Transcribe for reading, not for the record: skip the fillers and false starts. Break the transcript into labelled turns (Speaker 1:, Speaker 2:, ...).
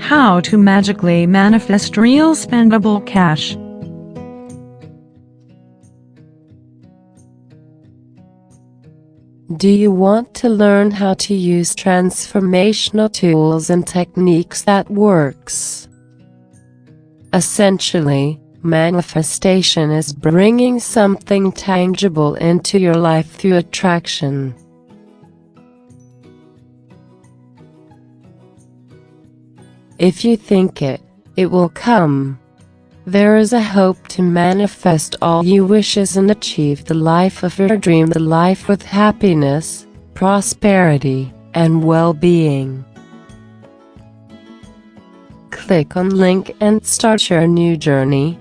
Speaker 1: How to magically manifest real spendable cash.
Speaker 2: Do you want to learn how to use transformational tools and techniques that works? Essentially, manifestation is bringing something tangible into your life through attraction. If you think it will come. There is a hope to manifest all your wishes and achieve the life of your dream, the life with happiness, prosperity, and well-being. Click on link and start your new journey.